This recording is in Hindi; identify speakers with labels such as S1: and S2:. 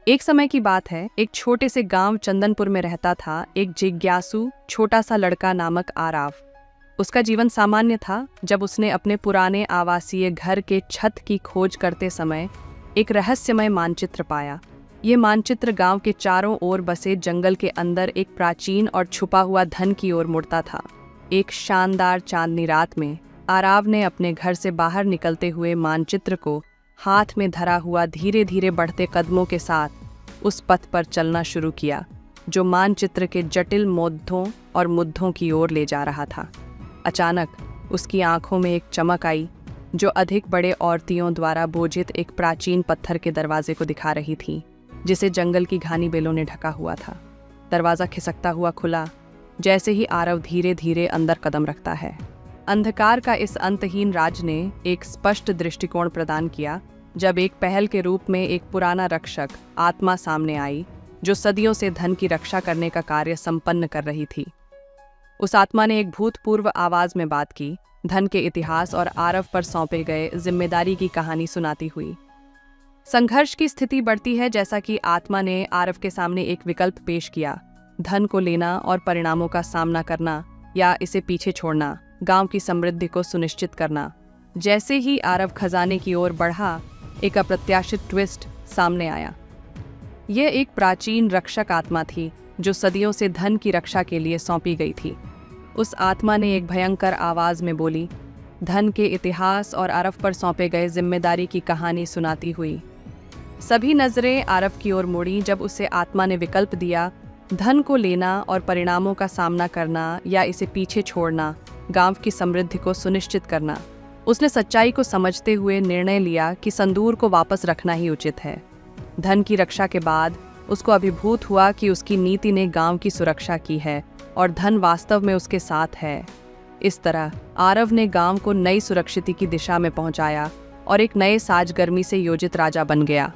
S1: एक समय की बात है, एक छोटे से गांव चंदनपुर में रहता था एक जिज्ञासु छोटा सा लड़का नामक आराव। उसका जीवन सामान्य था जब उसने अपने पुराने आवासीय घर के छत की खोज करते समय एक रहस्यमय मानचित्र पाया। ये मानचित्र गांव के चारों ओर बसे जंगल के अंदर एक प्राचीन और छुपा हुआ धन की ओर मुड़ता था। एक शानदार चांदनी रात में आराव ने अपने घर से बाहर निकलते हुए मानचित्र को हाथ में धरा हुआ धीरे धीरे बढ़ते कदमों के साथ उस पथ पर चलना शुरू किया जो मानचित्र के जटिल मोद्धों और मुद्दों की ओर ले जा रहा था। अचानक उसकी आंखों में एक चमक आई जो अधिक बड़े औरतियों द्वारा बोझित एक प्राचीन पत्थर के दरवाजे को दिखा रही थी, जिसे जंगल की घनी बेलों ने ढका हुआ था। दरवाजा खिसकता हुआ खुला जैसे ही आरव धीरे धीरे अंदर कदम रखता है। अंधकार का इस अंतहीन राज ने एक स्पष्ट दृष्टिकोण प्रदान किया जब एक पहल के रूप में एक पुराना रक्षक आत्मा सामने आई जो सदियों से धन की रक्षा करने का कार्य संपन्न कर रही थी। उस आत्मा ने एक भूतपूर्व आवाज में बात की, धन के इतिहास और आरव पर सौंपे गए जिम्मेदारी की कहानी सुनाती हुई। संघर्ष की स्थिति बढ़ती है जैसा कि आत्मा ने आरव के सामने एक विकल्प पेश किया, धन को लेना और परिणामों का सामना करना या इसे पीछे छोड़ना, गांव की समृद्धि को सुनिश्चित करना। जैसे ही आरव खजाने की ओर बढ़ा, एक अप्रत्याशित ट्विस्ट सामने आया। यह एक प्राचीन रक्षक आत्मा थी जो सदियों से धन की रक्षा के लिए सौंपी गई थी। उस आत्मा ने एक भयंकर आवाज में बोली, धन के इतिहास और आरव पर सौंपे गए जिम्मेदारी की कहानी सुनाती हुई। सभी नजरें आरव की ओर मुड़ी जब उसे आत्मा ने विकल्प दिया, धन को लेना और परिणामों का सामना करना या इसे पीछे छोड़ना, गांव की समृद्धि को सुनिश्चित करना। उसने सच्चाई को समझते हुए निर्णय लिया कि संदूर को वापस रखना ही उचित है। धन की रक्षा के बाद उसको अभिभूत हुआ कि उसकी नीति ने गांव की सुरक्षा की है और धन वास्तव में उसके साथ है। इस तरह आरव ने गांव को नई सुरक्षित की दिशा में पहुंचाया और एक नए साजगर्मी से योजित राजा बन गया।